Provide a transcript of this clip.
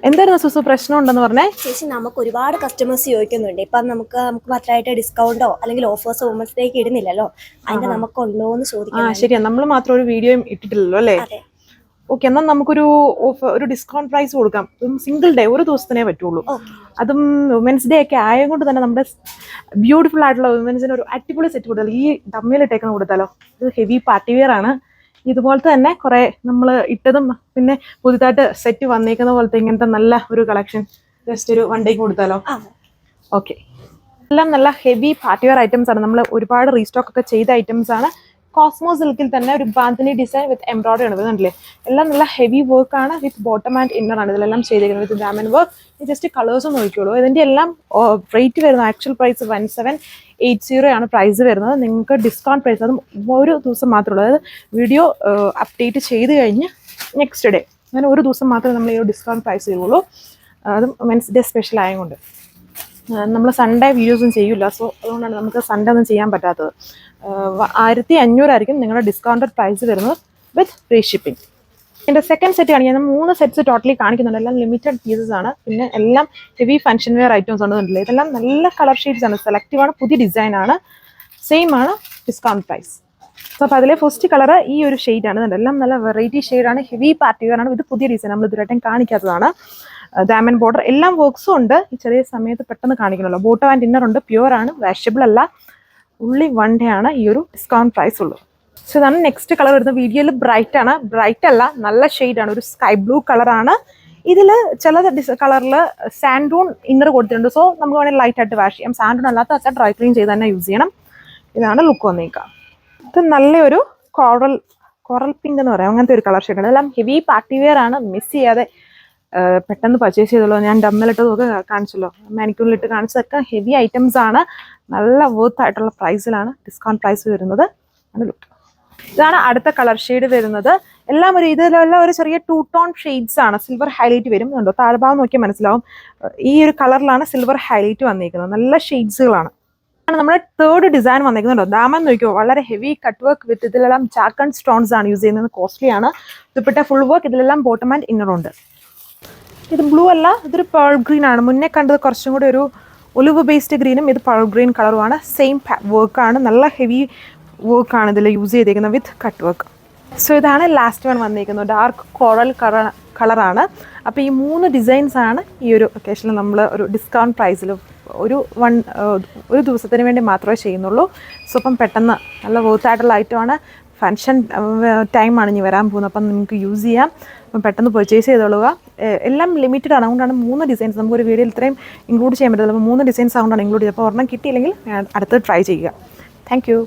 എന്തായിരുന്നു സുസു പ്രശ്നം ഉണ്ടെന്ന് പറഞ്ഞേ? ചേച്ചി, നമുക്ക് ഒരുപാട് കസ്റ്റമേഴ്സ് ചോദിക്കുന്നുണ്ട്. ഇപ്പം നമുക്ക് മാത്രമായിട്ട് ഡിസ്കൗണ്ടോ അല്ലെങ്കിൽ ഓഫേഴ്സോ വുമൻസ് ഡേക്ക് ഇടുന്നില്ലല്ലോ. അതിന്റെ നമുക്ക് ഉണ്ടോ എന്ന് ചോദിക്കാം. ശരിയാ, നമ്മൾ മാത്രം ഒരു വീഡിയോയും ഇട്ടിട്ടില്ലല്ലോ അല്ലേ? അതെ. ഓക്കെ, എന്നാൽ നമുക്കൊരു ഒരു ഡിസ്കൗണ്ട് പ്രൈസ് കൊടുക്കാം. സിംഗിൾ ഡേ, ഒരു ദിവസത്തിനേ പറ്റുള്ളൂ. അതും വുമൻസ് ഡേ ഒക്കെ ആയതുകൊണ്ട് തന്നെ നമ്മുടെ ബ്യൂട്ടിഫുൾ ആയിട്ടുള്ള വുമൻസിന് ഒരു അടിപൊളി സെറ്റ് കൊടുത്താലോ. ഈ ഡമ്മയിലിട്ടേക്കുന്ന കൊടുത്താലോ. ഇത് ഹെവി പാർട്ടി വെയർ ആണ്. ഇതുപോലത്തെ തന്നെ കുറെ നമ്മൾ ഇട്ടതും പിന്നെ പുതുതായിട്ട് സെറ്റ് വന്നേക്കുന്ന പോലത്തെ ഇങ്ങനത്തെ നല്ല ഒരു കളക്ഷൻ ജസ്റ്റ് ഒരു വൺ ഡേക്ക് കൊടുത്താലോ. ഓക്കെ, എല്ലാം നല്ല ഹെവി പാർട്ടി വെയർ ഐറ്റംസ് ആണ്. നമ്മൾ ഒരുപാട് റീസ്റ്റോക്ക് ഒക്കെ ചെയ്ത ഐറ്റംസ് ആണ്. കോസ്മോ സിൽക്കിൽ തന്നെ ഒരു ബാന്തിനി ഡിസൈൻ വിത്ത് എംബ്രോയിഡറി ആണ് വരുന്നുണ്ടല്ലേ. എല്ലാം നല്ല ഹെവി വർക്ക് ആണ്. വിത്ത് ബോട്ടം ആൻഡ് ഇന്നർ ആണ് ഇതിലെല്ലാം ചെയ്തിരിക്കുന്നത്. With diamond work. Just colours നോക്കിയോളൂ. ഇതിന്റെ എല്ലാം റേറ്റ് വരുന്നത് ആക്ച്വൽ പ്രൈസ് 1780 ആണ് പ്രൈസ് വരുന്നത്. നിങ്ങൾക്ക് ഡിസ്കൗണ്ട് പ്രൈസ് അതും ഒരു ദിവസം മാത്രമേ ഉള്ളൂ. അതായത് വീഡിയോ അപ്ഡേറ്റ് ചെയ്ത് കഴിഞ്ഞ് നെക്സ്റ്റ് ഡേ അങ്ങനെ ഒരു ദിവസം മാത്രമേ നമ്മൾ ഈ ഒരു ഡിസ്കൗണ്ട് പ്രൈസ് ചെയ്യുള്ളൂ. അതും വുമൻസ് ഡേ സ്പെഷ്യൽ ആയതുകൊണ്ട്. നമ്മൾ സൺഡേ വീഡിയോസും ചെയ്യില്ല. സോ അതുകൊണ്ടാണ് നമുക്ക് സൺഡേ ഒന്നും ചെയ്യാൻ പറ്റാത്തത്. 1500 ആയിരിക്കും നിങ്ങളുടെ ഡിസ്കൗണ്ടഡ് പ്രൈസ് വരുന്നത് വിത്ത് ഫ്രീ ഷിപ്പിംഗ്. എൻ്റെ സെക്കൻഡ് സെറ്റ് കാണിക്കാൻ 3 സെറ്റ്സ് ടോട്ടലി കാണിക്കുന്നുണ്ട്. എല്ലാം ലിമിറ്റഡ് പീസസ് ആണ്. പിന്നെ എല്ലാം ഹെവി ഫങ്ഷൻ വെയർ ഐറ്റംസ് ഉണ്ടെന്നുണ്ടല്ലോ. ഇതെല്ലാം നല്ല കളർ ഷെയ്ഡ്സ് ആണ്. സെലക്റ്റീവ് ആണ്. പുതിയ ഡിസൈൻ ആണ്. സെയിം ആണ് ഡിസ്കൗണ്ട് പ്രൈസ്. സോ അപ്പോൾ അതിലെ ഫസ്റ്റ് കളർ ഈ ഒരു ഷെയ്ഡാണ്. എല്ലാം നല്ല വെറൈറ്റി ഷെയ്ഡാണ്. ഹെവി പാർട്ടി വെയർ ആണ്. ഇത് പുതിയ ഡിസൈൻ നമ്മൾ ഇതുവരെയായിട്ടും കാണിക്കാത്തതാണ്. ഡയമണ്ട് ബോർഡർ എല്ലാം വർക്ക്സും ഉണ്ട്. ഈ ചെറിയ സമയത്ത് പെട്ടെന്ന് കാണിക്കണമല്ലോ. ബോട്ടം ആൻഡ് ഇന്നർ ഉണ്ട്. പ്യുവർ ആണ്. വാഷബിൾ അല്ല. ഉള്ളി 1 ഡേ ആണ് ഈ ഒരു ഡിസ്കൗണ്ട് പ്രൈസ് ഉള്ളൂ. സോ ഇതാണ് നെക്സ്റ്റ് കളർ വരുന്നത്. വീഡിയോയിൽ ബ്രൈറ്റ് ആണ്. ബ്രൈറ്റ് അല്ല, നല്ല ഷെയ്ഡാണ്. ഒരു സ്കൈ ബ്ലൂ കളറാണ്. ഇതിൽ ചില കളറിൽ സാൻഡൂൺ ഇന്നർ കൊടുത്തിട്ടുണ്ട്. സോ നമുക്ക് വേണമെങ്കിൽ ലൈറ്റ് ആയിട്ട് വാഷ് ചെയ്യാം. സാൻഡൂൺ അല്ലാത്ത ഡ്രൈ ക്ലീൻ ചെയ്ത് തന്നെ യൂസ് ചെയ്യണം. ഇതാണ് ലുക്ക് വന്നേക്കാം. ഇത് നല്ലൊരു കോറൽ പിങ്ക് എന്ന് പറയാം. അങ്ങനത്തെ ഒരു കളർ ഷെയ്ഡാണ്. ഇതെല്ലാം ഹെവി പാർട്ടി വെയർ ആണ്. മിസ് ചെയ്യാതെ പെട്ടെന്ന് പർച്ചേസ് ചെയ്തല്ലോ. ഞാൻ ഡമ്മലിട്ടതൊക്കെ കാണിച്ചല്ലോ, മാനിക്യൂറിലിട്ട് കാണിച്ചതൊക്കെ ഹെവി ഐറ്റംസ് ആണ്. നല്ല വർത്ത് ആയിട്ടുള്ള പ്രൈസിലാണ് ഡിസ്കൗണ്ട് പ്രൈസ് വരുന്നത്. ലുക്ക് ഇതാണ് അടുത്ത കളർ ഷെയ്ഡ് വരുന്നത്. എല്ലാം ഇതിലെല്ലാം ഒരു ചെറിയ 2 ടോൺ ഷെയ്ഡ്സ് ആണ്. സിൽവർ ഹൈലൈറ്റ് വരുന്നുണ്ടോ? താഴ്ഭാഗം നോക്കിയാൽ മനസ്സിലാവും. ഈ ഒരു കളറിലാണ് സിൽവർ ഹൈലൈറ്റ് വന്നിരിക്കുന്നത്. നല്ല ഷെയ്ഡ്സുകളാണ്. നമ്മുടെ തേർഡ് ഡിസൈൻ വന്നിരിക്കുന്നുണ്ടോ? ദാമൻ നോക്കിയോ, വളരെ ഹെവി കട്ട് വർക്ക് വിത്ത് ഇതിലെല്ലാം ചാക്കൺ സ്റ്റോൺസ് ആണ് യൂസ് ചെയ്യുന്നത്. കോസ്റ്റ്ലി ആണ്. Dupatta full work. ഇതിലെല്ലാം ബോട്ടം ആൻഡ് ഇന്നർ ഉണ്ട്. ഇത് ബ്ലൂ അല്ല, ഇതൊരു പേൾ ഗ്രീൻ ആണ്. മുന്നേ കണ്ടത് കുറച്ചും കൂടി ഒരു ഒലിവ് ബേസ്ഡ് ഗ്രീനും ഇത് പേൾ ഗ്രീൻ കളറുമാണ്. സെയിം വർക്കാണ്. നല്ല ഹെവി വർക്കാണ് ഇതിൽ യൂസ് ചെയ്തിരിക്കുന്നത് വിത്ത് കട്ട് വർക്ക്. സോ ഇതാണ് ലാസ്റ്റ് വൺ വന്നിരിക്കുന്നത്. ഡാർക്ക് കോറൽ കളറാണ്. അപ്പോൾ ഈ 3 ഡിസൈൻസ് ആണ് ഈ ഒരു ഒക്കേഷനിൽ നമ്മൾ ഒരു ഡിസ്കൗണ്ട് പ്രൈസിൽ ഒരു ദിവസത്തിന് വേണ്ടി മാത്രമേ ചെയ്യുന്നുള്ളൂ. സോ അപ്പം പെട്ടെന്ന് നല്ല വർത്തായിട്ടുള്ള ഐറ്റമാണ്. ഫങ്ഷൻ ടൈമാണ് ഇനി വരാൻ പോകുന്നത്. അപ്പം നിങ്ങൾക്ക് യൂസ് ചെയ്യാം. അപ്പം പെട്ടെന്ന് പർച്ചേസ് ചെയ്തോളുക. എല്ലാം ലിമിറ്റഡ് ആണ്. അതുകൊണ്ടാണ് 3 ഡിസൈൻസ് നമുക്കൊരു വീഡിയോയിൽ ഇത്രയും ഇൻക്ലൂഡ് ചെയ്യാൻ പറ്റില്ല. അപ്പോൾ 3 ഡിസൈൻസ് അതുകൊണ്ടാണ് ഇൻക്ലൂഡ് ചെയ്തത്. അപ്പോൾ ഒരെണ്ണം കിട്ടിയില്ലെങ്കിൽ അടുത്ത് ട്രൈ ചെയ്യുക. Thank you.